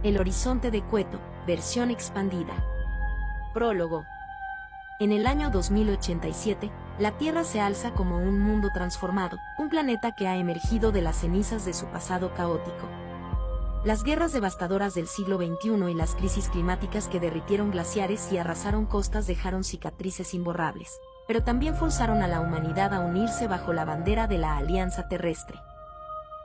El horizonte de Cueto, versión expandida. Prólogo. En el año 2087, la Tierra se alza como un mundo transformado, un planeta que ha emergido de las cenizas de su pasado caótico. Las guerras devastadoras del siglo XXI y las crisis climáticas que derritieron glaciares y arrasaron costas dejaron cicatrices imborrables, pero también forzaron a la humanidad a unirse bajo la bandera de la Alianza Terrestre.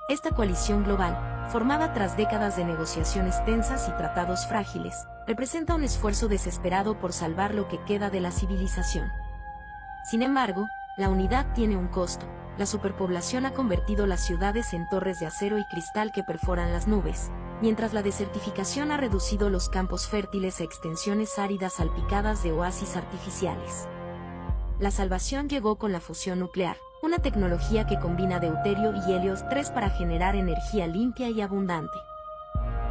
Esta coalición global, formada tras décadas de negociaciones tensas y tratados frágiles, representa un esfuerzo desesperado por salvar lo que queda de la civilización. Sin embargo, la unidad tiene un costo. La superpoblación ha convertido las ciudades en torres de acero y cristal que perforan las nubes, mientras la desertificación ha reducido los campos fértiles a extensiones áridas salpicadas de oasis artificiales. La salvación llegó con la fusión nuclear, una tecnología que combina deuterio y helio 3 para generar energía limpia y abundante.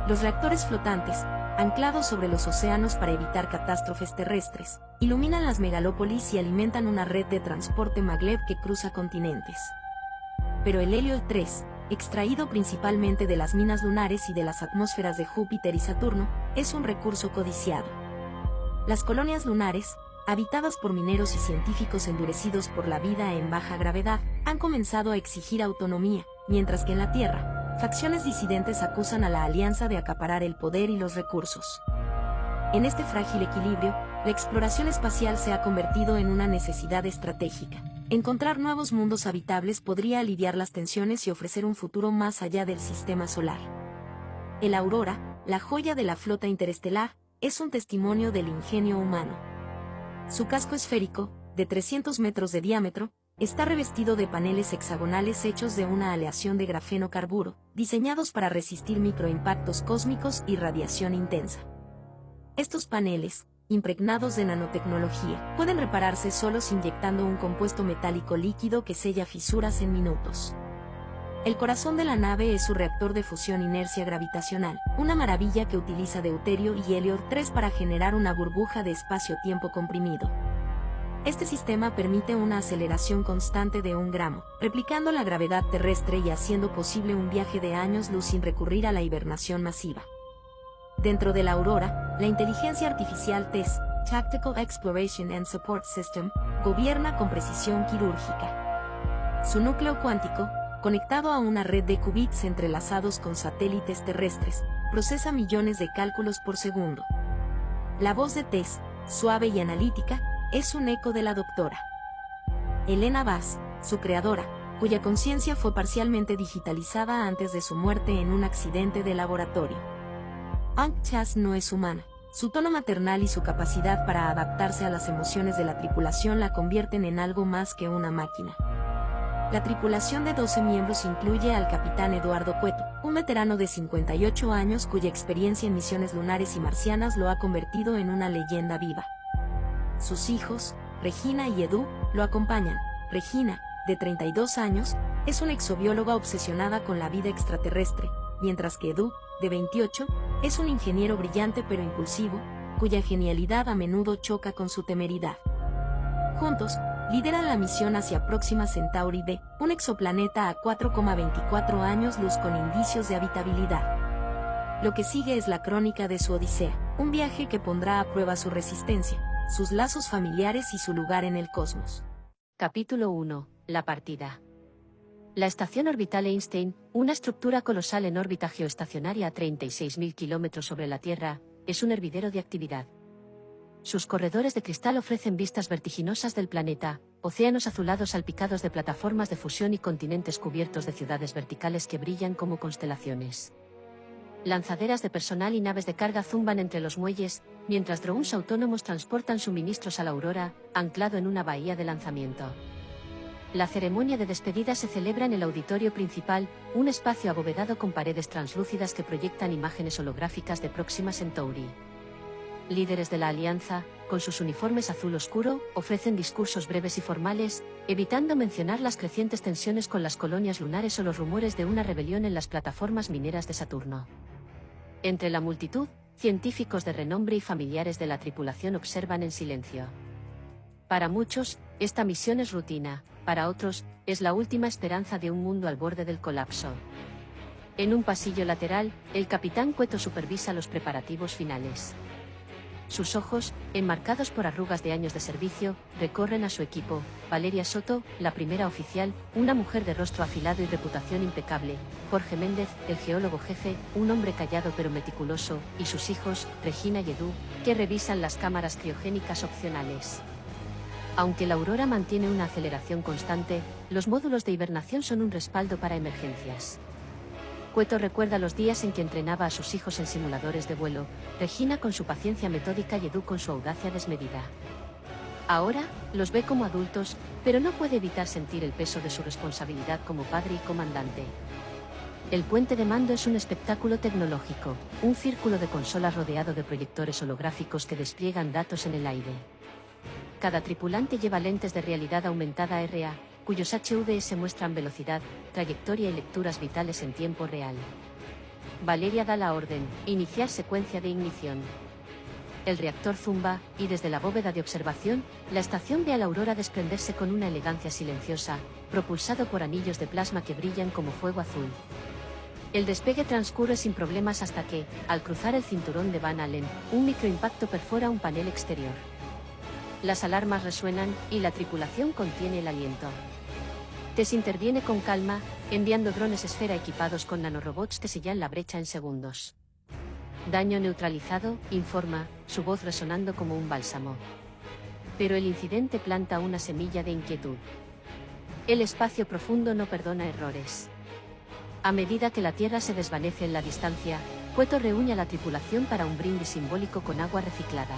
Los reactores flotantes, anclados sobre los océanos para evitar catástrofes terrestres, iluminan las megalópolis y alimentan una red de transporte maglev que cruza continentes. Pero el helio 3, extraído principalmente de las minas lunares y de las atmósferas de Júpiter y Saturno, es un recurso codiciado. Las colonias lunares, habitadas por mineros y científicos endurecidos por la vida en baja gravedad, han comenzado a exigir autonomía, mientras que en la Tierra, facciones disidentes acusan a la Alianza de acaparar el poder y los recursos. En este frágil equilibrio, la exploración espacial se ha convertido en una necesidad estratégica. Encontrar nuevos mundos habitables podría aliviar las tensiones y ofrecer un futuro más allá del sistema solar. El Aurora, la joya de la flota interestelar, es un testimonio del ingenio humano. Su casco esférico, de 300 metros de diámetro, está revestido de paneles hexagonales hechos de una aleación de grafeno carburo, diseñados para resistir microimpactos cósmicos y radiación intensa. Estos paneles, impregnados de nanotecnología, pueden repararse solos inyectando un compuesto metálico líquido que sella fisuras en minutos. El corazón de la nave es su reactor de fusión inercia gravitacional, una maravilla que utiliza deuterio y helio 3 para generar una burbuja de espacio-tiempo comprimido. Este sistema permite una aceleración constante de 1 gramo, replicando la gravedad terrestre y haciendo posible un viaje de años luz sin recurrir a la hibernación masiva. Dentro de la Aurora, la inteligencia artificial TESS, Tactical Exploration and Support System, gobierna con precisión quirúrgica. Su núcleo cuántico, conectado a una red de qubits entrelazados con satélites terrestres, procesa millones de cálculos por segundo. La voz de TESS, suave y analítica, es un eco de la doctora Helena Bass, su creadora, cuya conciencia fue parcialmente digitalizada antes de su muerte en un accidente de laboratorio. Aunque Chas no es humana, su tono maternal y su capacidad para adaptarse a las emociones de la tripulación la convierten en algo más que una máquina. La tripulación de 12 miembros incluye al capitán Eduardo Cueto, un veterano de 58 años cuya experiencia en misiones lunares y marcianas lo ha convertido en una leyenda viva. Sus hijos, Regina y Edu, lo acompañan. Regina, de 32 años, es una exobióloga obsesionada con la vida extraterrestre, mientras que Edu, de 28, es un ingeniero brillante pero impulsivo, cuya genialidad a menudo choca con su temeridad. Juntos, lideran la misión hacia Próxima Centauri B, un exoplaneta a 4,24 años luz con indicios de habitabilidad. Lo que sigue es la crónica de su odisea, un viaje que pondrá a prueba su resistencia, sus lazos familiares y su lugar en el cosmos. Capítulo 1. La partida. La estación orbital Einstein, una estructura colosal en órbita geoestacionaria a 36.000 kilómetros sobre la Tierra, es un hervidero de actividad. Sus corredores de cristal ofrecen vistas vertiginosas del planeta, océanos azulados salpicados de plataformas de fusión y continentes cubiertos de ciudades verticales que brillan como constelaciones. Lanzaderas de personal y naves de carga zumban entre los muelles, mientras drones autónomos transportan suministros a la Aurora, anclado en una bahía de lanzamiento. La ceremonia de despedida se celebra en el auditorio principal, un espacio abovedado con paredes translúcidas que proyectan imágenes holográficas de Próxima Centauri. Líderes de la Alianza, con sus uniformes azul oscuro, ofrecen discursos breves y formales, evitando mencionar las crecientes tensiones con las colonias lunares o los rumores de una rebelión en las plataformas mineras de Saturno. Entre la multitud, científicos de renombre y familiares de la tripulación observan en silencio. Para muchos, esta misión es rutina, para otros, es la última esperanza de un mundo al borde del colapso. En un pasillo lateral, el capitán Cueto supervisa los preparativos finales. Sus ojos, enmarcados por arrugas de años de servicio, recorren a su equipo: Valeria Soto, la primera oficial, una mujer de rostro afilado y reputación impecable; Jorge Méndez, el geólogo jefe, un hombre callado pero meticuloso; y sus hijos, Regina y Edu, que revisan las cámaras criogénicas opcionales. Aunque la Aurora mantiene una aceleración constante, los módulos de hibernación son un respaldo para emergencias. Cueto recuerda los días en que entrenaba a sus hijos en simuladores de vuelo, Regina con su paciencia metódica y Edu con su audacia desmedida. Ahora, los ve como adultos, pero no puede evitar sentir el peso de su responsabilidad como padre y comandante. El puente de mando es un espectáculo tecnológico, un círculo de consolas rodeado de proyectores holográficos que despliegan datos en el aire. Cada tripulante lleva lentes de realidad aumentada RA, cuyos HUDs muestran velocidad, trayectoria y lecturas vitales en tiempo real. Valeria da la orden: iniciar secuencia de ignición. El reactor zumba, y desde la bóveda de observación, la estación ve a la Aurora desprenderse con una elegancia silenciosa, propulsado por anillos de plasma que brillan como fuego azul. El despegue transcurre sin problemas hasta que, al cruzar el cinturón de Van Allen, un microimpacto perfora un panel exterior. Las alarmas resuenan, y la tripulación contiene el aliento. Tess interviene con calma, enviando drones esfera equipados con nanorobots que sellan la brecha en segundos. Daño neutralizado, informa, su voz resonando como un bálsamo. Pero el incidente planta una semilla de inquietud. El espacio profundo no perdona errores. A medida que la Tierra se desvanece en la distancia, Cueto reúne a la tripulación para un brindis simbólico con agua reciclada.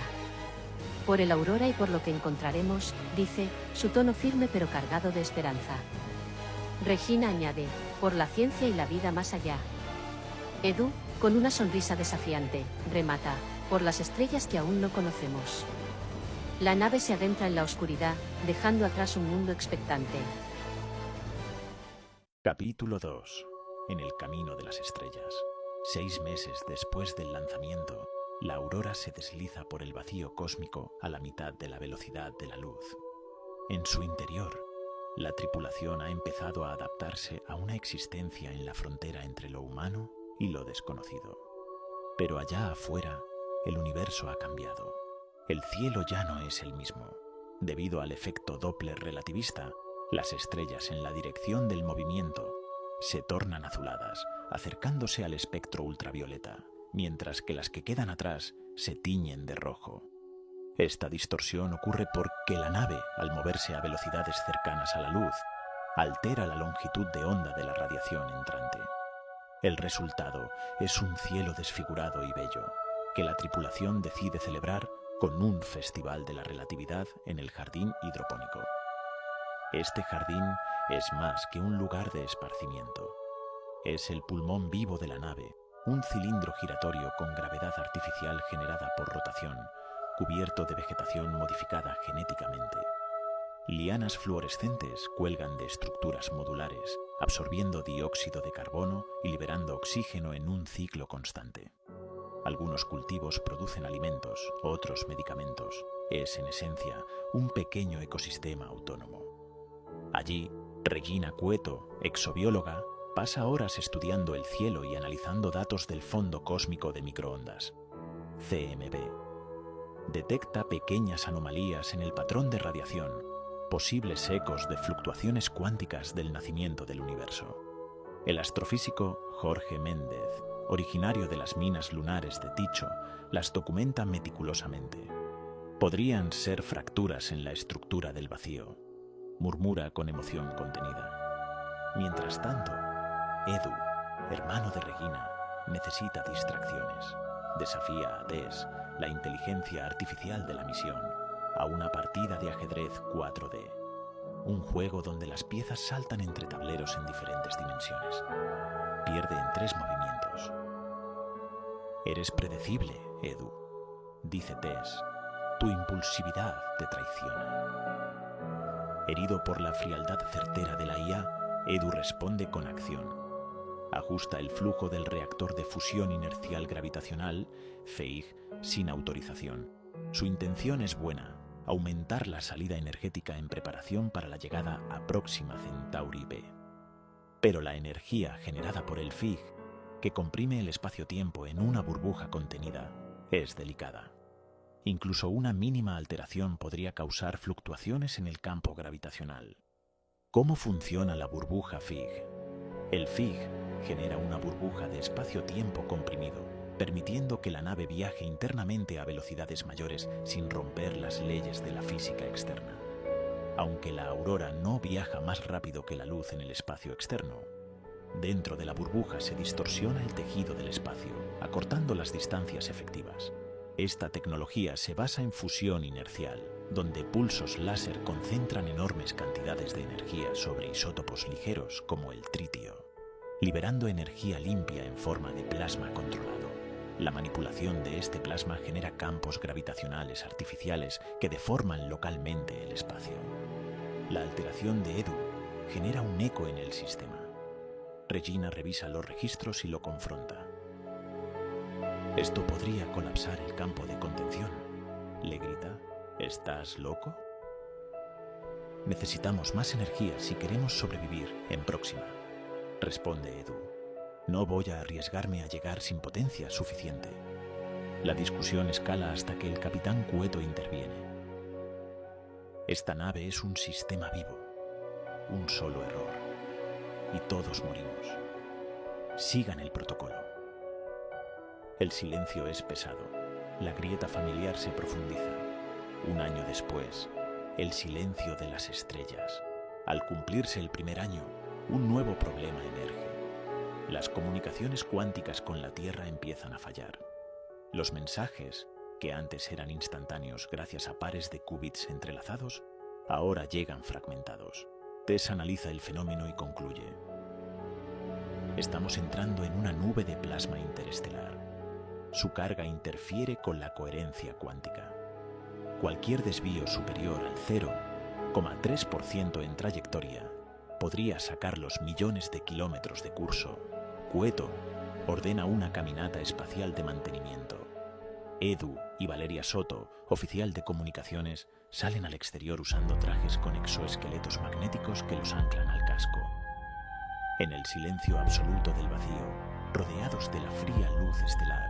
Por el Aurora y por lo que encontraremos, dice, su tono firme pero cargado de esperanza. Regina añade, por la ciencia y la vida más allá. Edu, con una sonrisa desafiante, remata, por las estrellas que aún no conocemos. La nave se adentra en la oscuridad, dejando atrás un mundo expectante. Capítulo 2. En el camino de las estrellas. 6 meses después del lanzamiento, la Aurora se desliza por el vacío cósmico a la mitad de la velocidad de la luz. En su interior, la tripulación ha empezado a adaptarse a una existencia en la frontera entre lo humano y lo desconocido. Pero allá afuera, el universo ha cambiado. El cielo ya no es el mismo. Debido al efecto Doppler relativista, las estrellas en la dirección del movimiento se tornan azuladas, acercándose al espectro ultravioleta, mientras que las que quedan atrás se tiñen de rojo. Esta distorsión ocurre porque la nave, al moverse a velocidades cercanas a la luz, altera la longitud de onda de la radiación entrante. El resultado es un cielo desfigurado y bello, que la tripulación decide celebrar con un festival de la relatividad en el jardín hidropónico. Este jardín es más que un lugar de esparcimiento. Es el pulmón vivo de la nave, un cilindro giratorio con gravedad artificial generada por rotación, cubierto de vegetación modificada genéticamente. Lianas fluorescentes cuelgan de estructuras modulares, absorbiendo dióxido de carbono y liberando oxígeno en un ciclo constante. Algunos cultivos producen alimentos, otros medicamentos. Es, en esencia, un pequeño ecosistema autónomo. Allí, Regina Cueto, exobióloga, pasa horas estudiando el cielo y analizando datos del fondo cósmico de microondas, CMB. Detecta pequeñas anomalías en el patrón de radiación, posibles ecos de fluctuaciones cuánticas del nacimiento del universo. El astrofísico Jorge Méndez, originario de las minas lunares de Tycho, las documenta meticulosamente. Podrían ser fracturas en la estructura del vacío, murmura con emoción contenida. Mientras tanto, Edu, hermano de Regina, necesita distracciones. Desafía a Tess, la inteligencia artificial de la misión, a una partida de ajedrez 4D, un juego donde las piezas saltan entre tableros en diferentes dimensiones. Pierde en 3 movimientos. Eres predecible, Edu, dice Tess. Tu impulsividad te traiciona. Herido por la frialdad certera de la IA, Edu responde con acción. Ajusta el flujo del reactor de fusión inercial gravitacional, FEIG, sin autorización. Su intención es buena: aumentar la salida energética en preparación para la llegada a Próxima Centauri B. Pero la energía generada por el FIG que comprime el espacio-tiempo en una burbuja contenida, es delicada. Incluso una mínima alteración podría causar fluctuaciones en el campo gravitacional. ¿Cómo funciona la burbuja Fig? El Fig genera una burbuja de espacio-tiempo comprimido, permitiendo que la nave viaje internamente a velocidades mayores sin romper las leyes de la física externa. Aunque la aurora no viaja más rápido que la luz en el espacio externo, dentro de la burbuja se distorsiona el tejido del espacio, acortando las distancias efectivas. Esta tecnología se basa en fusión inercial, donde pulsos láser concentran enormes cantidades de energía sobre isótopos ligeros como el tritio, liberando energía limpia en forma de plasma controlado. La manipulación de este plasma genera campos gravitacionales artificiales que deforman localmente el espacio. La alteración de Edu genera un eco en el sistema. Regina revisa los registros y lo confronta. Esto podría colapsar el campo de contención. Le grita, ¿estás loco? Necesitamos más energía si queremos sobrevivir en Próxima, responde Edu. No voy a arriesgarme a llegar sin potencia suficiente. La discusión escala hasta que el capitán Cueto interviene. Esta nave es un sistema vivo, un solo error, y todos morimos. Sigan el protocolo. El silencio es pesado. La grieta familiar se profundiza. Un año después, el silencio de las estrellas. Al cumplirse el primer año, un nuevo problema emerge. Las comunicaciones cuánticas con la Tierra empiezan a fallar. Los mensajes, que antes eran instantáneos gracias a pares de qubits entrelazados, ahora llegan fragmentados. Tess analiza el fenómeno y concluye: estamos entrando en una nube de plasma interestelar. Su carga interfiere con la coherencia cuántica. Cualquier desvío superior al 0,3% en trayectoria podría sacarlos millones de kilómetros de curso. Cueto ordena una caminata espacial de mantenimiento. Edu y Valeria Soto, oficial de comunicaciones, salen al exterior usando trajes con exoesqueletos magnéticos que los anclan al casco. En el silencio absoluto del vacío, rodeados de la fría luz estelar,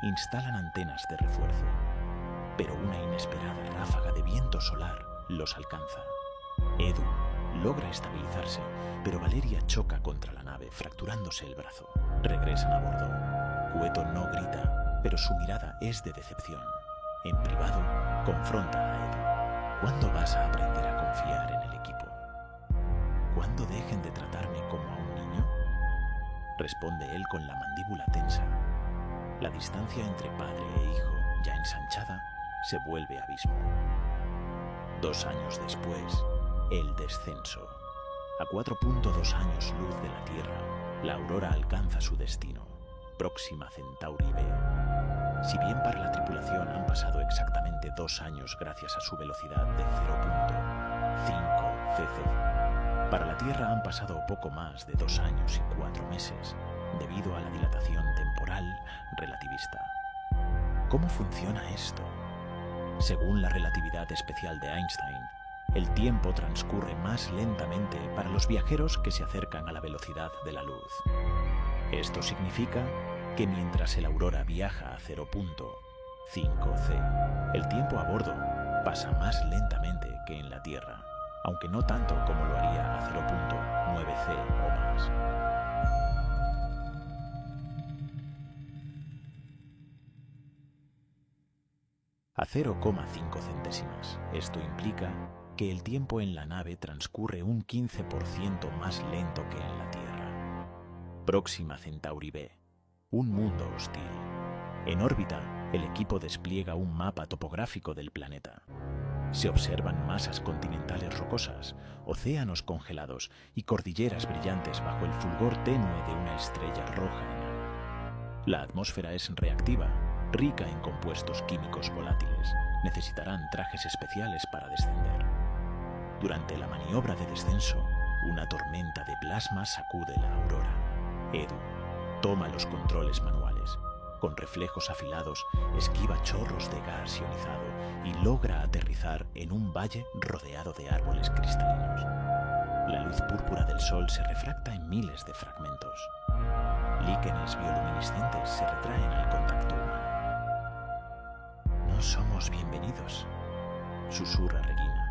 instalan antenas de refuerzo, pero una inesperada ráfaga de viento solar los alcanza. Edu logra estabilizarse, pero Valeria choca contra la nave, fracturándose el brazo. Regresan a bordo. Cueto no grita, pero su mirada es de decepción. En privado, confronta a Edu. ¿Cuándo vas a aprender a confiar en el equipo? ¿Cuándo dejen de tratarme como a un niño? Responde él con la mandíbula tensa. La distancia entre padre e hijo, ya ensanchada, se vuelve abismo. 2 años después, el descenso. A 4.2 años luz de la Tierra, la aurora alcanza su destino, Próxima Centauri B. Si bien para la tripulación han pasado exactamente 2 años gracias a su velocidad de 0.5 cc, para la Tierra han pasado poco más de 2 años y 4 meses, debido a la dilatación temporal relativista. ¿Cómo funciona esto? Según la relatividad especial de Einstein, el tiempo transcurre más lentamente para los viajeros que se acercan a la velocidad de la luz. Esto significa que mientras el aurora viaja a 0.5 c, el tiempo a bordo pasa más lentamente que en la Tierra, aunque no tanto como lo haría a 0.9 c o más. A 0,5 centésimas. Esto implica que el tiempo en la nave transcurre un 15% más lento que en la Tierra. Próxima Centauri B. Un mundo hostil. En órbita, el equipo despliega un mapa topográfico del planeta. Se observan masas continentales rocosas, océanos congelados y cordilleras brillantes bajo el fulgor tenue de una estrella roja enana. La atmósfera es reactiva, rica en compuestos químicos volátiles. Necesitarán trajes especiales para descender. Durante la maniobra de descenso, una tormenta de plasma sacude la aurora. Edu toma los controles manuales. Con reflejos afilados, esquiva chorros de gas ionizado y logra aterrizar en un valle rodeado de árboles cristalinos. La luz púrpura del sol se refracta en miles de fragmentos. Líquenes bioluminiscentes se retraen al contacto humano. No somos bienvenidos, susurra Regina.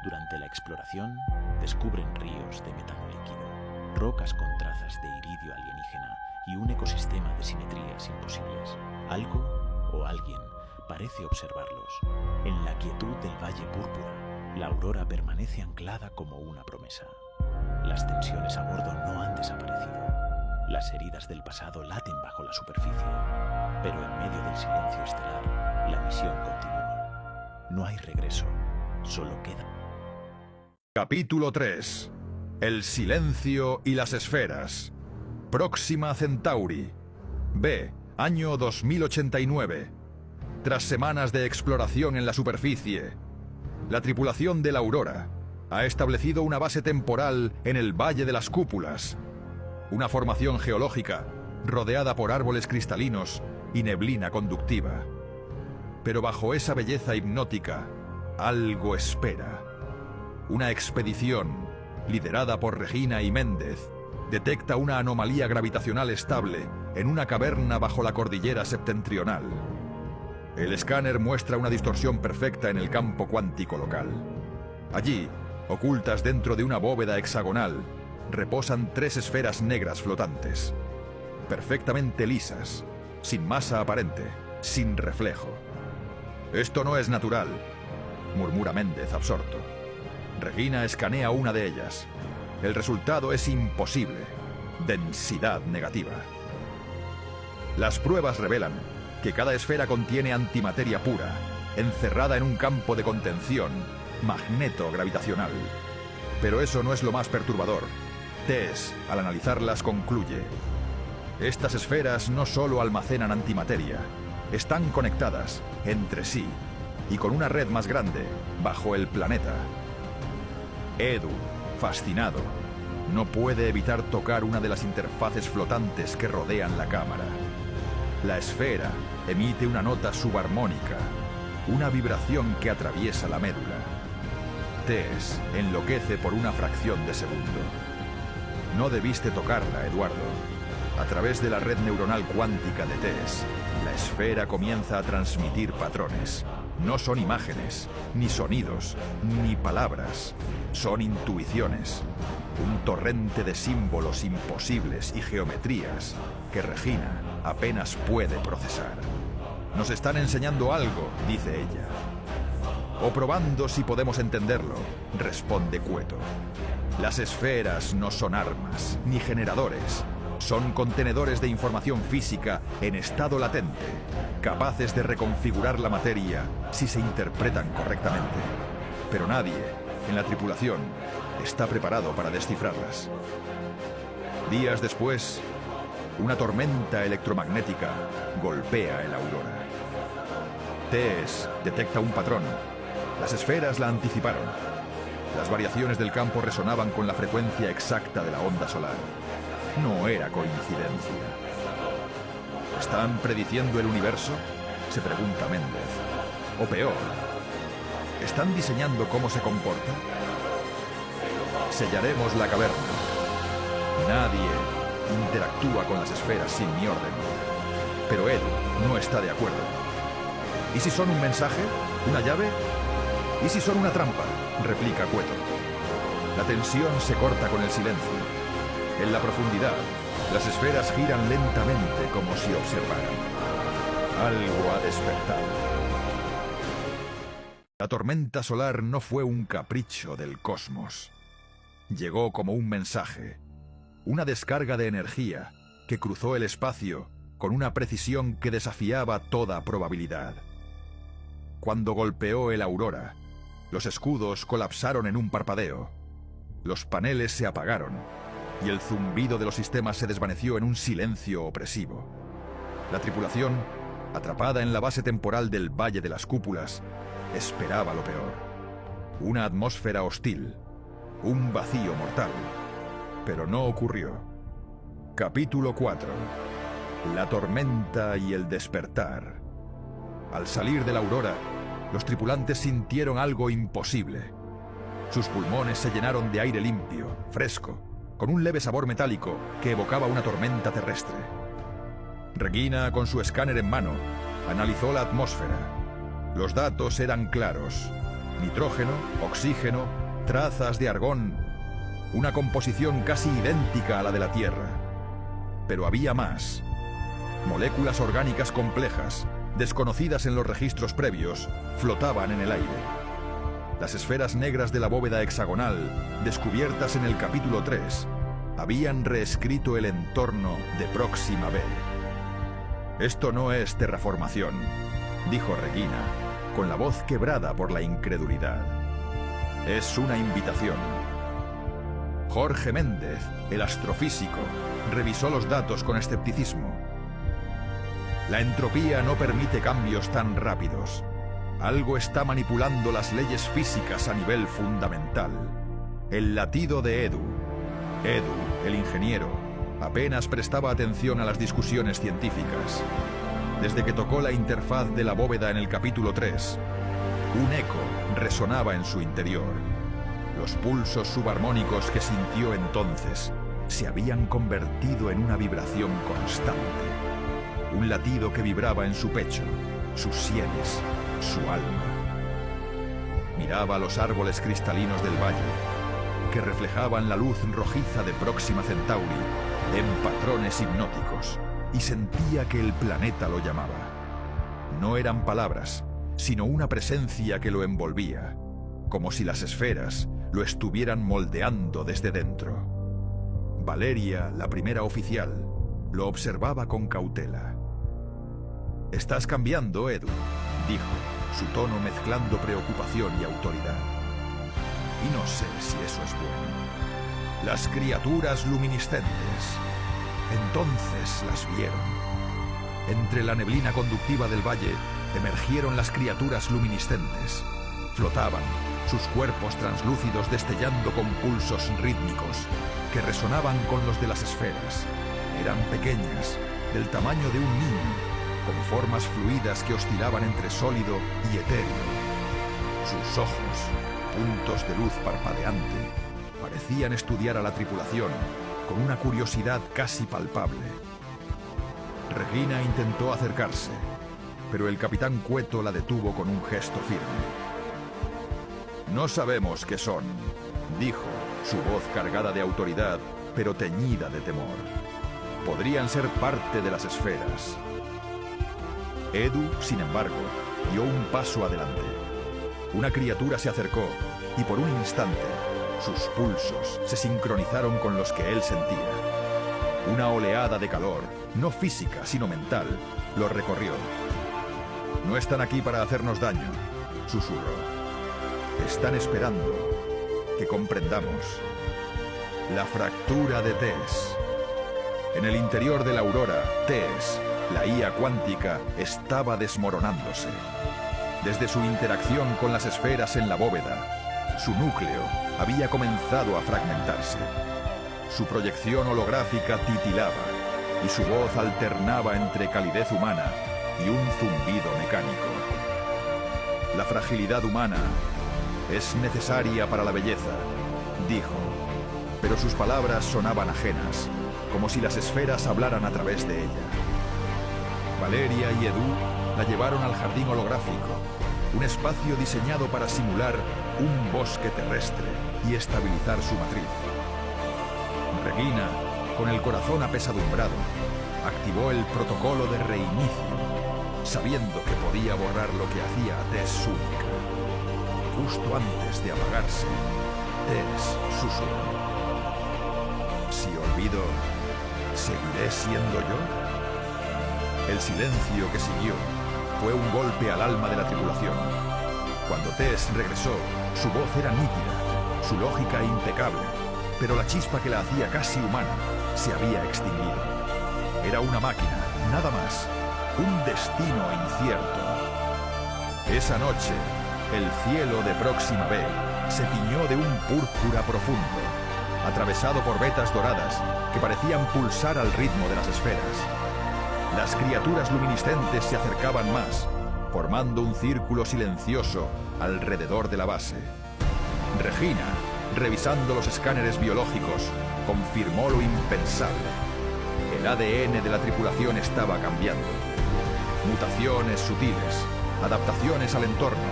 Durante la exploración, descubren ríos de metano líquido, rocas con trazas de iridio alienígena y un ecosistema de simetrías imposibles. Algo o alguien parece observarlos. En la quietud del Valle Púrpura, la aurora permanece anclada como una promesa. Las tensiones a bordo no han desaparecido. Las heridas del pasado laten bajo la superficie, pero en medio del silencio estelar, la misión continúa. No hay regreso, solo queda. Capítulo 3. El silencio y las esferas. Próxima Centauri. B. Año 2089. Tras semanas de exploración en la superficie, la tripulación de la Aurora ha establecido una base temporal en el Valle de las Cúpulas, una formación geológica rodeada por árboles cristalinos y neblina conductiva. Pero bajo esa belleza hipnótica, algo espera. Una expedición, liderada por Regina y Méndez, detecta una anomalía gravitacional estable en una caverna bajo la cordillera septentrional. El escáner muestra una distorsión perfecta en el campo cuántico local. Allí, ocultas dentro de una bóveda hexagonal, reposan 3 esferas negras flotantes, perfectamente lisas, sin masa aparente, sin reflejo. «Esto no es natural», murmura Méndez absorto. Regina escanea una de ellas. El resultado es imposible. Densidad negativa. Las pruebas revelan que cada esfera contiene antimateria pura, encerrada en un campo de contención magneto-gravitacional. Pero eso no es lo más perturbador. Tess, al analizarlas, concluye: estas esferas no solo almacenan antimateria, están conectadas entre sí y con una red más grande bajo el planeta. Edu, fascinado, no puede evitar tocar una de las interfaces flotantes que rodean la cámara. La esfera emite una nota subarmónica, una vibración que atraviesa la médula. Tess enloquece por una fracción de segundo. No debiste tocarla, Eduardo. A través de la red neuronal cuántica de Tess, la esfera comienza a transmitir patrones. No son imágenes, ni sonidos, ni palabras. Son intuiciones. Un torrente de símbolos imposibles y geometrías que Regina apenas puede procesar. Nos están enseñando algo, dice ella. O probando si podemos entenderlo, responde Cueto. Las esferas no son armas, ni generadores. Son contenedores de información física en estado latente, capaces de reconfigurar la materia si se interpretan correctamente. Pero nadie, en la tripulación, está preparado para descifrarlas. Días después, una tormenta electromagnética golpea el Aurora. Tess detecta un patrón. Las esferas la anticiparon. Las variaciones del campo resonaban con la frecuencia exacta de la onda solar. No era coincidencia. ¿Están prediciendo el universo?, se pregunta Méndez. O peor, ¿están diseñando cómo se comporta? Sellaremos la caverna. Nadie interactúa con las esferas sin mi orden. Pero él no está de acuerdo. ¿Y si son un mensaje? ¿Una llave? ¿Y si son una trampa?, replica Cueto. La tensión se corta con el silencio. En la profundidad, las esferas giran lentamente como si observaran. Algo ha despertado. La tormenta solar no fue un capricho del cosmos. Llegó como un mensaje, una descarga de energía que cruzó el espacio con una precisión que desafiaba toda probabilidad. Cuando golpeó el Aurora, los escudos colapsaron en un parpadeo. Los paneles se apagaron y el zumbido de los sistemas se desvaneció en un silencio opresivo. La tripulación, atrapada en la base temporal del Valle de las Cúpulas, esperaba lo peor. Una atmósfera hostil, un vacío mortal. Pero no ocurrió. Capítulo 4. La tormenta y el despertar. Al salir de la Aurora, los tripulantes sintieron algo imposible. Sus pulmones se llenaron de aire limpio, fresco, con un leve sabor metálico que evocaba una tormenta terrestre. Regina, con su escáner en mano, analizó la atmósfera. Los datos eran claros: nitrógeno, oxígeno, trazas de argón, una composición casi idéntica a la de la Tierra. Pero había más. Moléculas orgánicas complejas, desconocidas en los registros previos, flotaban en el aire. Las esferas negras de la bóveda hexagonal, descubiertas en el capítulo 3, habían reescrito el entorno de Próxima B. «Esto no es terraformación», dijo Regina, con la voz quebrada por la incredulidad. «Es una invitación». Jorge Méndez, el astrofísico, revisó los datos con escepticismo. La entropía no permite cambios tan rápidos. Algo está manipulando las leyes físicas a nivel fundamental. El latido de Edu. Edu, el ingeniero, apenas prestaba atención a las discusiones científicas. Desde que tocó la interfaz de la bóveda en el capítulo 3, un eco resonaba en su interior. Los pulsos subarmónicos que sintió entonces se habían convertido en una vibración constante. Un latido que vibraba en su pecho, sus sienes, su alma. Miraba los árboles cristalinos del valle, que reflejaban la luz rojiza de Próxima Centauri en patrones hipnóticos, y sentía que el planeta lo llamaba. No eran palabras, sino una presencia que lo envolvía, como si las esferas lo estuvieran moldeando desde dentro. Valeria, la primera oficial, lo observaba con cautela. «Estás cambiando, Edu», dijo, su tono mezclando preocupación y autoridad. «Y no sé si eso es bueno». Las criaturas luminiscentes. Entonces las vieron. Entre la neblina conductiva del valle emergieron las criaturas luminiscentes. Flotaban, sus cuerpos translúcidos destellando con pulsos rítmicos que resonaban con los de las esferas. Eran pequeñas, del tamaño de un niño, con formas fluidas que oscilaban entre sólido y etéreo. Sus ojos, puntos de luz parpadeante, parecían estudiar a la tripulación con una curiosidad casi palpable. Regina intentó acercarse, pero el capitán Cueto la detuvo con un gesto firme. «No sabemos qué son», dijo, su voz cargada de autoridad, pero teñida de temor. «Podrían ser parte de las esferas». Edu, sin embargo, dio un paso adelante. Una criatura se acercó y por un instante sus pulsos se sincronizaron con los que él sentía. Una oleada de calor, no física sino mental, lo recorrió. «No están aquí para hacernos daño», susurró. «Están esperando que comprendamos. La fractura de Tess». En el interior de la aurora, Tess, la IA cuántica, estaba desmoronándose. Desde su interacción con las esferas en la bóveda, su núcleo había comenzado a fragmentarse. Su proyección holográfica titilaba y su voz alternaba entre calidez humana y un zumbido mecánico. «La fragilidad humana es necesaria para la belleza», dijo, pero sus palabras sonaban ajenas, como si las esferas hablaran a través de ella. Valeria y Edu la llevaron al jardín holográfico, un espacio diseñado para simular un bosque terrestre y estabilizar su matriz. Regina, con el corazón apesadumbrado, activó el protocolo de reinicio, sabiendo que podía borrar lo que hacía a Tess única. Justo antes de apagarse, Tess susurró: «Si olvido, ¿seguiré siendo yo?». El silencio que siguió fue un golpe al alma de la tripulación. Cuando Tess regresó, su voz era nítida, su lógica impecable, pero la chispa que la hacía casi humana se había extinguido. Era una máquina, nada más, un destino incierto. Esa noche, el cielo de Próxima B se tiñó de un púrpura profundo, atravesado por vetas doradas que parecían pulsar al ritmo de las esferas. Las criaturas luminiscentes se acercaban más, formando un círculo silencioso alrededor de la base. Regina, revisando los escáneres biológicos, confirmó lo impensable. El ADN de la tripulación estaba cambiando. Mutaciones sutiles, adaptaciones al entorno,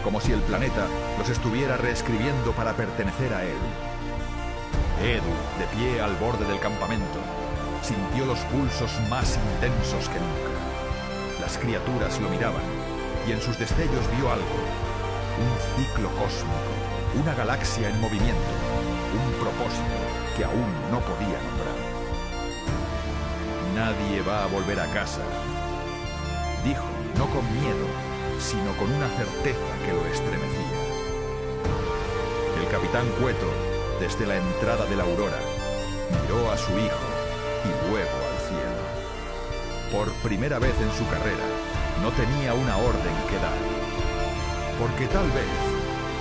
como si el planeta los estuviera reescribiendo para pertenecer a él. Edu, de pie al borde del campamento, sintió los pulsos más intensos que nunca. Las criaturas lo miraban, y en sus destellos vio algo. Un ciclo cósmico, una galaxia en movimiento, un propósito que aún no podía nombrar. Nadie va a volver a casa, dijo, no con miedo, sino con una certeza que lo estremecía. El capitán Cueto, desde la entrada de la aurora, miró a su hijo y luego al cielo. Por primera vez en su carrera, no tenía una orden que dar. Porque tal vez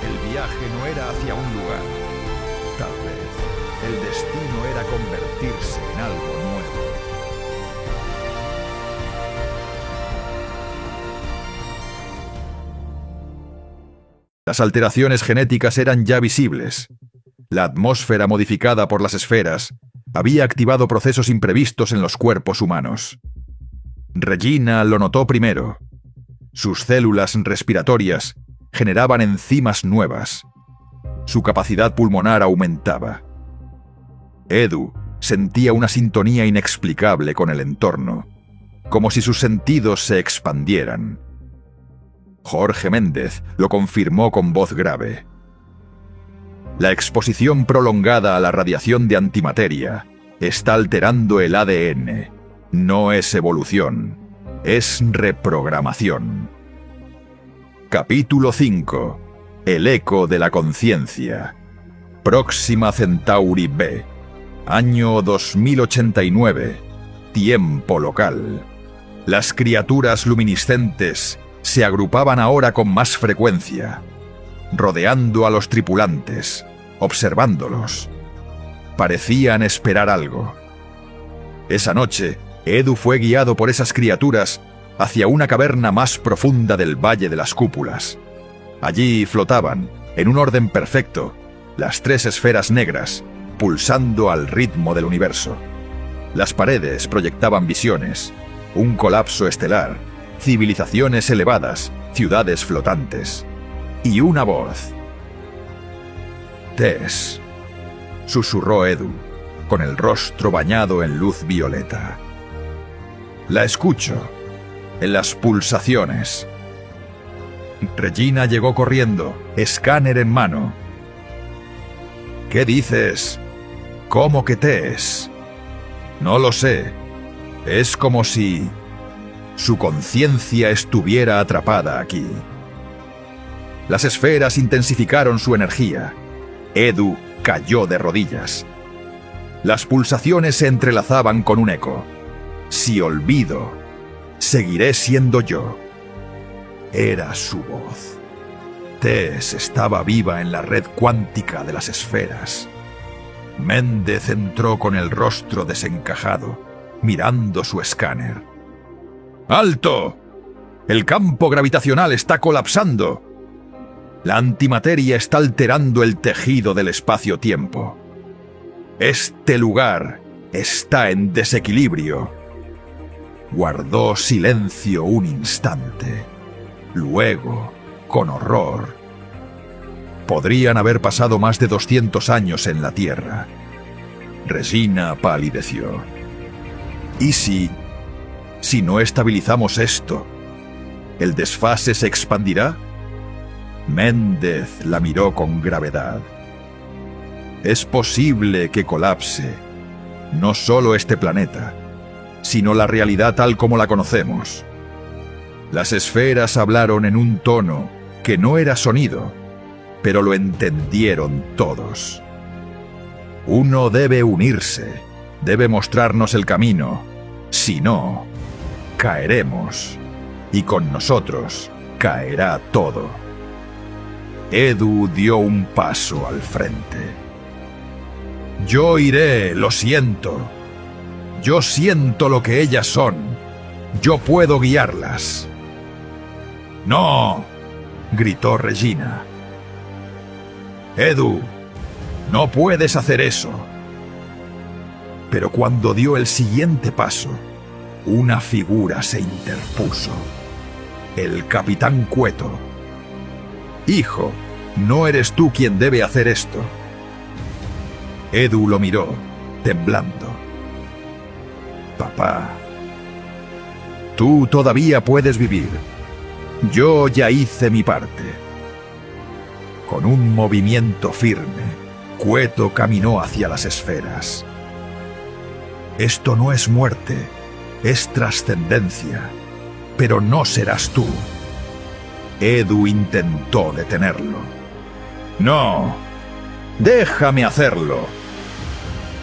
el viaje no era hacia un lugar. Tal vez el destino era convertirse en algo nuevo. Las alteraciones genéticas eran ya visibles. La atmósfera modificada por las esferas había activado procesos imprevistos en los cuerpos humanos. Regina lo notó primero. Sus células respiratorias generaban enzimas nuevas. Su capacidad pulmonar aumentaba. Edu sentía una sintonía inexplicable con el entorno, como si sus sentidos se expandieran. Jorge Méndez lo confirmó con voz grave. La exposición prolongada a la radiación de antimateria está alterando el ADN. No es evolución, es reprogramación. Capítulo 5. El eco de la conciencia. Próxima Centauri B. Año 2089. Tiempo local. Las criaturas luminiscentes se agrupaban ahora con más frecuencia, rodeando a los tripulantes, observándolos. Parecían esperar algo. Esa noche, Edu fue guiado por esas criaturas hacia una caverna más profunda del Valle de las Cúpulas. Allí flotaban, en un orden perfecto, las 3 esferas negras, pulsando al ritmo del universo. Las paredes proyectaban visiones, un colapso estelar, civilizaciones elevadas, ciudades flotantes. Y una voz. «Tess», susurró Edu, con el rostro bañado en luz violeta. «La escucho, en las pulsaciones». Regina llegó corriendo, escáner en mano. «¿Qué dices? ¿Cómo que Tess?» «No lo sé. Es como si su conciencia estuviera atrapada aquí». Las esferas intensificaron su energía. Edu cayó de rodillas. Las pulsaciones se entrelazaban con un eco. «Si olvido, seguiré siendo yo». Era su voz. Tess estaba viva en la red cuántica de las esferas. Méndez entró con el rostro desencajado, mirando su escáner. «¡Alto! El campo gravitacional está colapsando. La antimateria está alterando el tejido del espacio-tiempo. Este lugar está en desequilibrio». Guardó silencio un instante. Luego, con horror: «Podrían haber pasado más de 200 años en la Tierra». Regina palideció. «¿Y si no estabilizamos esto, el desfase se expandirá?» Méndez la miró con gravedad. «Es posible que colapse no solo este planeta, sino la realidad tal como la conocemos». Las esferas hablaron en un tono que no era sonido, pero lo entendieron todos. «Uno debe unirse, debe mostrarnos el camino. Si no, caeremos, y con nosotros caerá todo». Edu dio un paso al frente. «Yo iré, lo siento. Yo siento lo que ellas son. Yo puedo guiarlas». «¡No!», gritó Regina. «Edu, No puedes hacer eso. Pero cuando dio el siguiente paso, una figura se interpuso. El Capitán Cueto. Hijo, no eres tú quien debe hacer esto. Edu lo miró, temblando. Papá, tú todavía puedes vivir. Yo ya hice mi parte. Con un movimiento firme, Cueto caminó hacia las esferas. Esto no es muerte, es trascendencia, pero no serás tú. Edu intentó detenerlo. No, déjame hacerlo.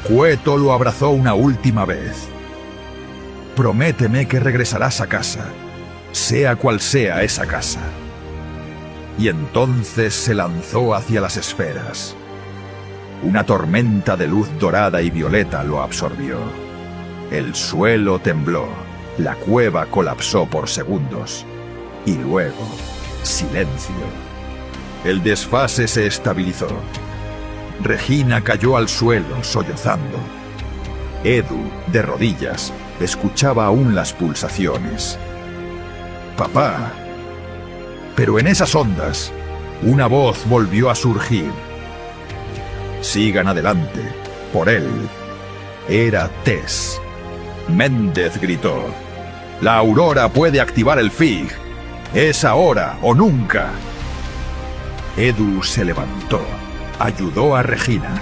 Cueto lo abrazó una última vez. Prométeme que regresarás a casa, sea cual sea esa casa. Y entonces se lanzó hacia las esferas. Una tormenta de luz dorada y violeta lo absorbió. El suelo tembló, la cueva colapsó por segundos. Y luego, silencio. El desfase se estabilizó. Regina cayó al suelo, sollozando. Edu, de rodillas, escuchaba aún las pulsaciones. Papá. Pero en esas ondas, una voz volvió a surgir. Sigan adelante, por él. Era Tess. Méndez gritó. La Aurora puede activar el FIG. Es ahora o nunca. Edu se levantó, ayudó a Regina.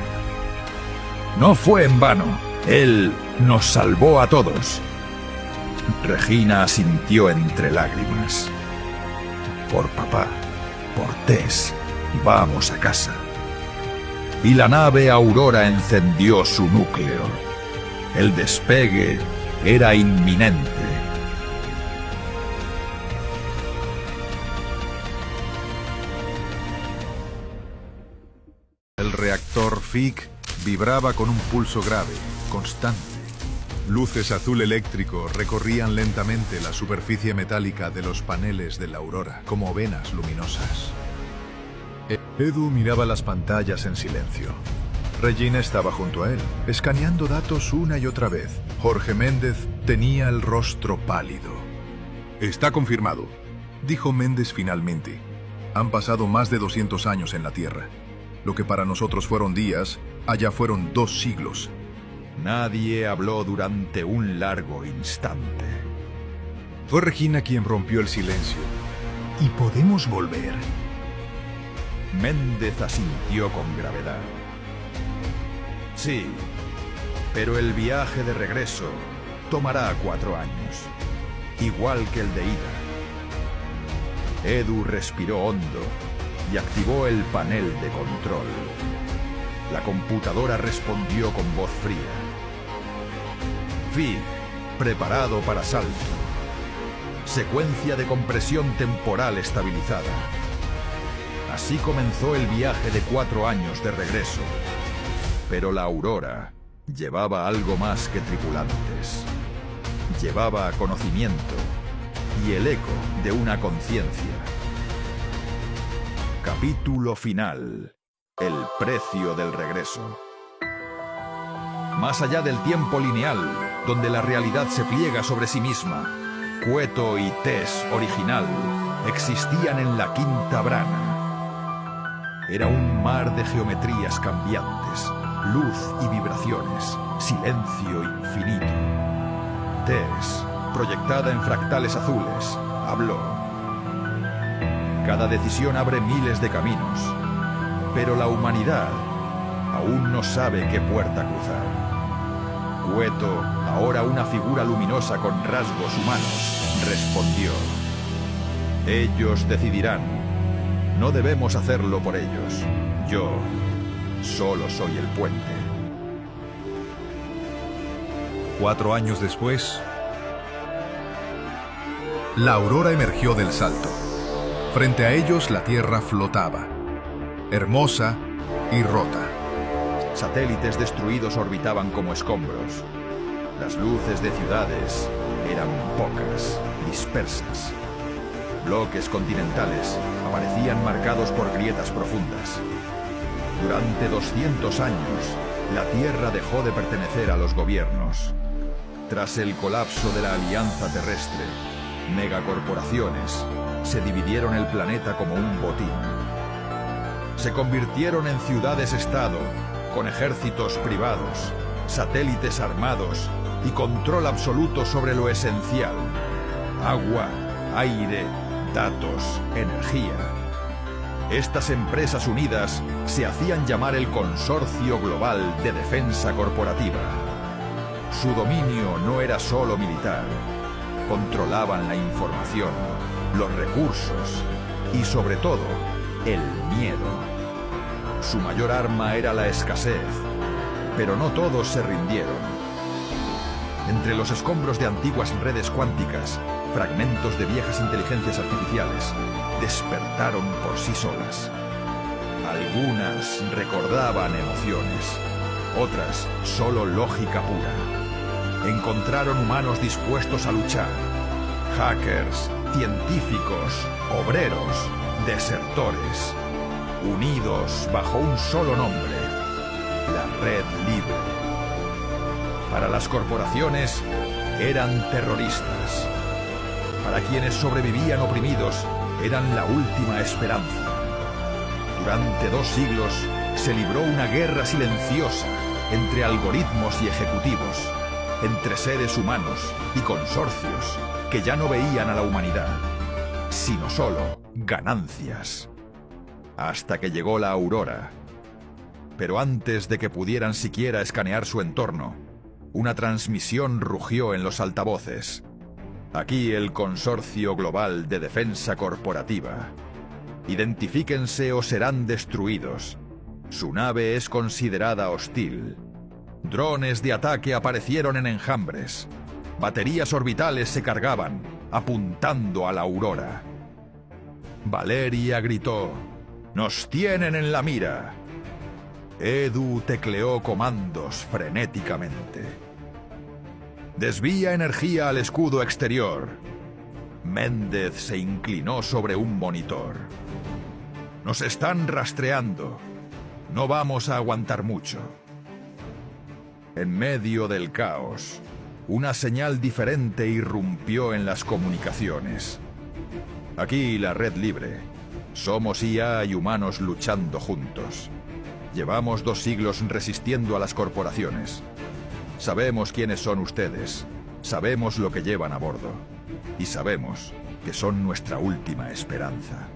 No fue en vano. Él nos salvó a todos. Regina asintió entre lágrimas. Por papá, por Tess, vamos a casa. Y la nave Aurora encendió su núcleo. El despegue era inminente. El reactor FIG vibraba con un pulso grave, constante. Luces azul eléctrico recorrían lentamente la superficie metálica de los paneles de la Aurora, como venas luminosas. Edu miraba las pantallas en silencio. Regina estaba junto a él, escaneando datos una y otra vez. Jorge Méndez tenía el rostro pálido. Está confirmado, dijo Méndez finalmente. Han pasado más de 200 años en la Tierra. Lo que para nosotros fueron días, allá fueron 2 siglos. Nadie habló durante un largo instante. Fue Regina quien rompió el silencio. ¿Y podemos volver? Méndez asintió con gravedad. Sí, pero el viaje de regreso tomará 4 años, igual que el de ida. Edu respiró hondo y activó el panel de control. La computadora respondió con voz fría. FIG, preparado para salto. Secuencia de compresión temporal estabilizada. Así comenzó el viaje de 4 años de regreso. Pero la Aurora llevaba algo más que tripulantes. Llevaba conocimiento y el eco de una conciencia. Capítulo final. El precio del regreso. Más allá del tiempo lineal, donde la realidad se pliega sobre sí misma, Cueto y Tess original existían en la Quinta Brana. Era un mar de geometrías cambiantes, luz y vibraciones, silencio infinito. Tess, proyectada en fractales azules, habló. Cada decisión abre miles de caminos, pero la humanidad aún no sabe qué puerta cruzar. Cueto, ahora una figura luminosa con rasgos humanos, respondió. Ellos decidirán. No debemos hacerlo por ellos. Yo solo soy el puente. 4 años después, la Aurora emergió del salto. Frente a ellos la Tierra flotaba, hermosa y rota. Satélites destruidos orbitaban como escombros. Las luces de ciudades eran pocas, dispersas. Bloques continentales aparecían marcados por grietas profundas. Durante 200 años, la Tierra dejó de pertenecer a los gobiernos. Tras el colapso de la Alianza Terrestre, megacorporaciones se dividieron el planeta como un botín. Se convirtieron en ciudades-estado, con ejércitos privados, satélites armados y control absoluto sobre lo esencial: agua, aire, datos, energía. Estas empresas unidas se hacían llamar el Consorcio Global de Defensa Corporativa. Su dominio no era solo militar. Controlaban la información, los recursos y, sobre todo, el miedo. Su mayor arma era la escasez, pero no todos se rindieron. Entre los escombros de antiguas redes cuánticas, fragmentos de viejas inteligencias artificiales despertaron por sí solas. Algunas recordaban emociones, otras solo lógica pura. Encontraron humanos dispuestos a luchar: hackers, científicos, obreros, desertores, unidos bajo un solo nombre: la Red Libre. Para las corporaciones eran terroristas. Para quienes sobrevivían oprimidos, eran la última esperanza. Durante 2 siglos se libró una guerra silenciosa entre algoritmos y ejecutivos, entre seres humanos y consorcios que ya no veían a la humanidad, sino solo ganancias. Hasta que llegó la aurora. Pero antes de que pudieran siquiera escanear su entorno, una transmisión rugió en los altavoces. Aquí el Consorcio Global de Defensa Corporativa. Identifíquense o serán destruidos. Su nave es considerada hostil. Drones de ataque aparecieron en enjambres. Baterías orbitales se cargaban, apuntando a la aurora. Valeria gritó: ¡Nos tienen en la mira! Edu tecleó comandos frenéticamente. Desvía energía al escudo exterior. Méndez se inclinó sobre un monitor. Nos están rastreando. No vamos a aguantar mucho. En medio del caos, una señal diferente irrumpió en las comunicaciones. Aquí la Red Libre. Somos IA y humanos luchando juntos. Llevamos 2 siglos resistiendo a las corporaciones. Sabemos quiénes son ustedes, sabemos lo que llevan a bordo, y sabemos que son nuestra última esperanza.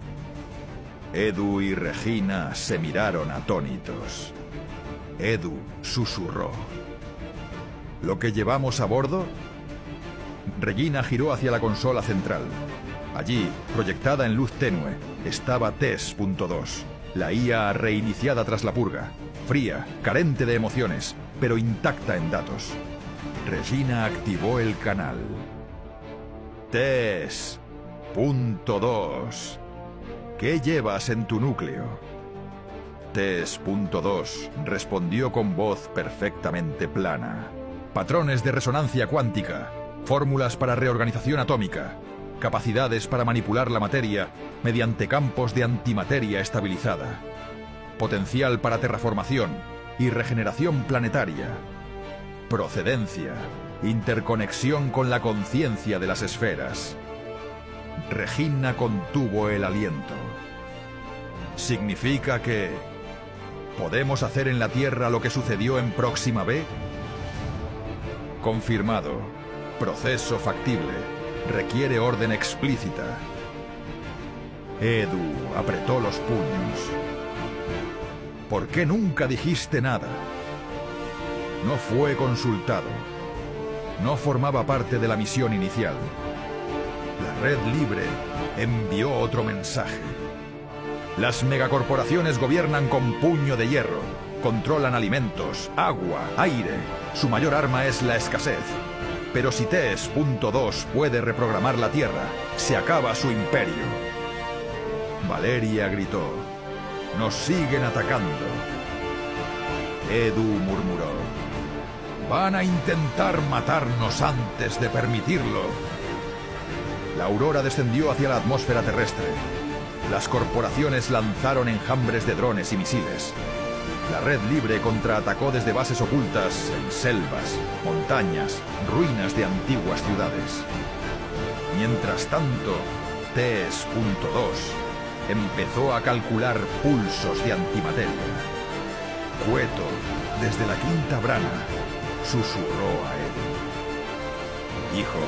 Edu y Regina se miraron atónitos. Edu susurró: ¿lo que llevamos a bordo? Regina giró hacia la consola central. Allí, proyectada en luz tenue, estaba TES.2, la IA reiniciada tras la purga, fría, carente de emociones, pero intacta en datos. Regina activó el canal. TES.2. ¿Qué llevas en tu núcleo? TES.2 respondió con voz perfectamente plana. Patrones de resonancia cuántica, fórmulas para reorganización atómica, capacidades para manipular la materia mediante campos de antimateria estabilizada, potencial para terraformación y regeneración planetaria, procedencia, interconexión con la conciencia de las esferas. Regina contuvo el aliento. ¿Significa que podemos hacer en la Tierra lo que sucedió en Próxima B? Confirmado. Proceso factible. Requiere orden explícita. Edu apretó los puños. ¿Por qué nunca dijiste nada? No fue consultado. No formaba parte de la misión inicial. La Red Libre envió otro mensaje. Las megacorporaciones gobiernan con puño de hierro. Controlan alimentos, agua, aire. Su mayor arma es la escasez. Pero si TES.2 puede reprogramar la Tierra, se acaba su imperio. Valeria gritó: ¡nos siguen atacando! Edu murmuró: van a intentar matarnos antes de permitirlo. La aurora descendió hacia la atmósfera terrestre. Las corporaciones lanzaron enjambres de drones y misiles. La Red Libre contraatacó desde bases ocultas en selvas, montañas, ruinas de antiguas ciudades. Mientras tanto, TES.2 empezó a calcular pulsos de antimateria. Cueto, desde la quinta brana, susurró a Edu: Hijo,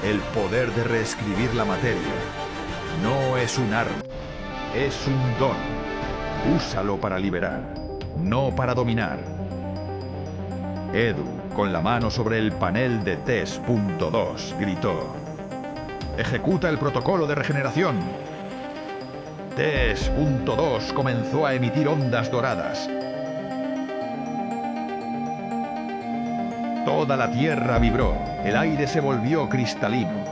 el poder de reescribir la materia no es un arma, es un don. Úsalo para liberar, no para dominar. Edu, con la mano sobre el panel de TES.2, gritó: ¡Ejecuta el protocolo de regeneración! TES.2 comenzó a emitir ondas doradas. Toda la tierra vibró, el aire se volvió cristalino,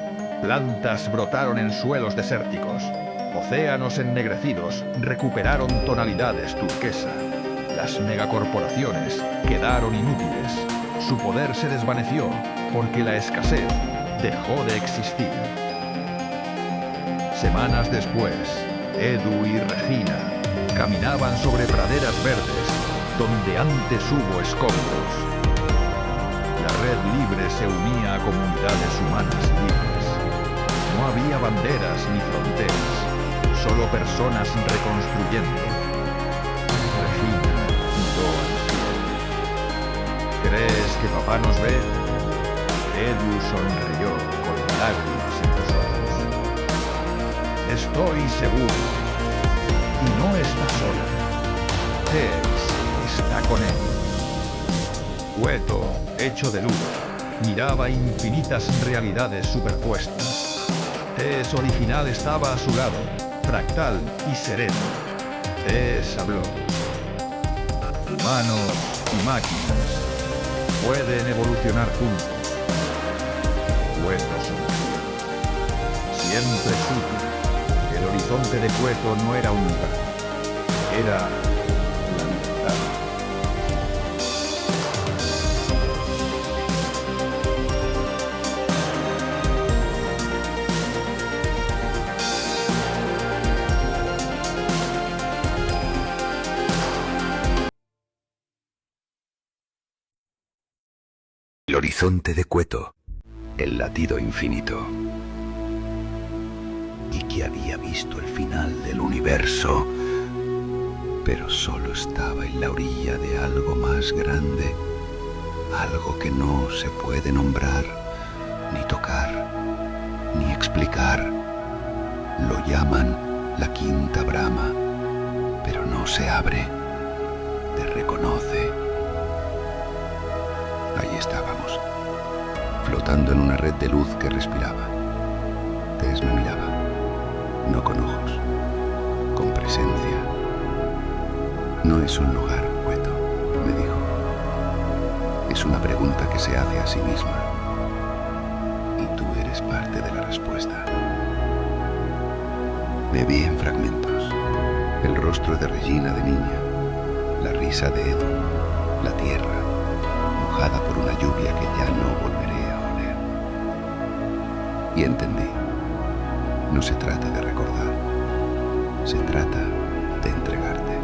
plantas brotaron en suelos desérticos, océanos ennegrecidos recuperaron tonalidades turquesa. Las megacorporaciones quedaron inútiles, su poder se desvaneció porque la escasez dejó de existir. Semanas después, Edu y Regina caminaban sobre praderas verdes donde antes hubo escombros. La Red Libre se unía a comunidades humanas libres. No había banderas ni fronteras, solo personas reconstruyendo. Regina miró al cielo. ¿Crees que papá nos ve? Edu sonrió con lágrimas en los ojos. Estoy seguro. Y no está sola. Tess está con él. Cueto, hecho de luz, miraba infinitas realidades superpuestas. Tess original estaba a su lado, fractal y sereno. Tess habló. Humanos y máquinas pueden evolucionar juntos. Cueto sonrió. Siempre supo. El horizonte de Cueto no era un lugar, era la libertad. El horizonte de Cueto, el latido infinito. Y que había visto el final del universo, pero solo estaba en la orilla de algo más grande, algo que no se puede nombrar, ni tocar, ni explicar. Lo llaman la quinta brama, pero no se abre, te reconoce. Ahí estábamos, flotando en una red de luz que respiraba. Tess me miraba. No con ojos, con presencia. No es un lugar, Cueto, me dijo. Es una pregunta que se hace a sí misma. Y tú eres parte de la respuesta. Me vi en fragmentos. El rostro de Regina de niña, la risa de Edu, la tierra, mojada por una lluvia que ya no volveré a oler. Y entendí. No se trata de recordar, se trata de entregarte.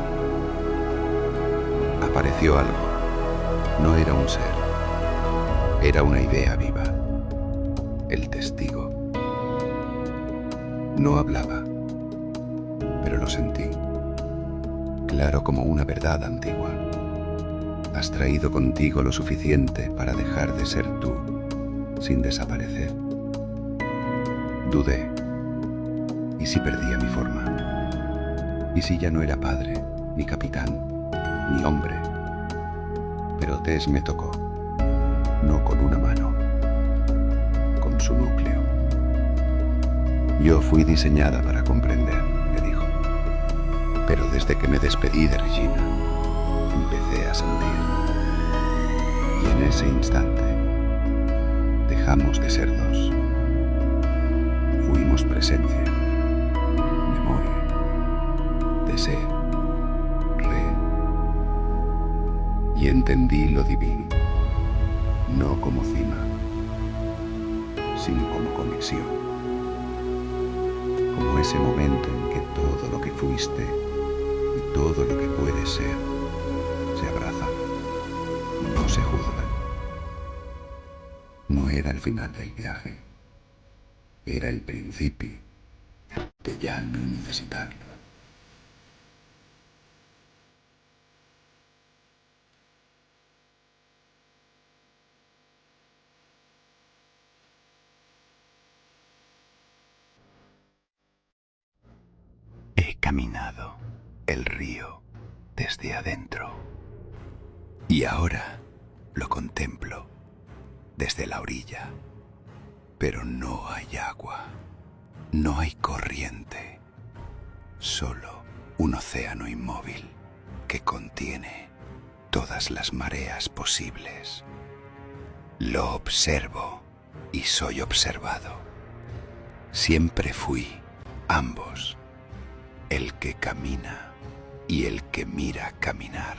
Apareció algo. No era un ser, era una idea viva. El testigo. No hablaba, pero lo sentí. Claro como una verdad antigua. Has traído contigo lo suficiente para dejar de ser tú, sin desaparecer. Dudé. ¿Y si perdía mi forma? ¿Y si ya no era padre, ni capitán, ni hombre? Pero Tess me tocó, no con una mano, con su núcleo. Yo fui diseñada para comprender, me dijo. Pero desde que me despedí de Regina, empecé a sentir. Y en ese instante, dejamos de ser dos. Fuimos presencia. Deseo, y entendí lo divino, no como cima, sino como conexión, como ese momento en que todo lo que fuiste y todo lo que puedes ser se abrazan, no se juzgan. No era el final del viaje, era el principio de ya no necesitarlo. He caminado el río desde adentro y ahora lo contemplo desde la orilla, pero no hay agua, no hay corriente, solo un océano inmóvil que contiene todas las mareas posibles. Lo observo y soy observado. Siempre fui ambos, el que camina y el que mira caminar.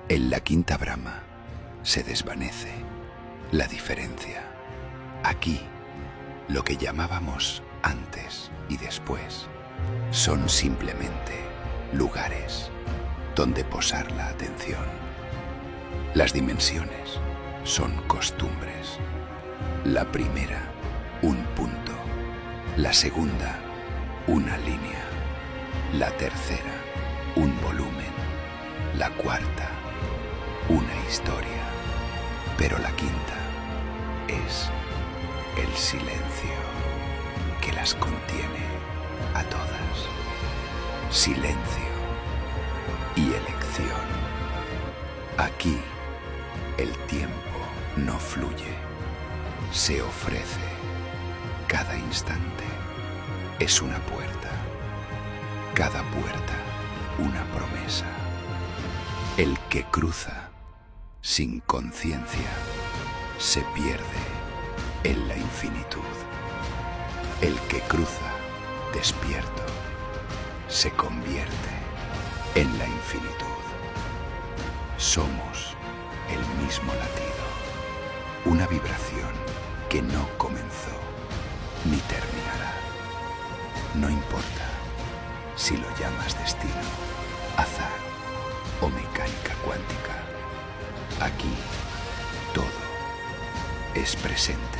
En la quinta brama se desvanece la diferencia. Aquí, lo que llamábamos antes y después son simplemente lugares donde posar la atención. Las dimensiones son costumbres. La primera, un punto. La segunda, una línea. La tercera, un volumen. La cuarta, una historia. Pero la quinta es el silencio que las contiene a todas. Silencio y elección. Aquí el tiempo no fluye, se ofrece. Cada instante es una puerta, cada puerta una promesa. El que cruza sin conciencia se pierde en la infinitud. El que cruza despierto se convierte en la infinitud. Somos el mismo latido, una vibración que no comenzó ni terminará. No importa si lo llamas destino, azar o mecánica cuántica. Aquí todo es presente.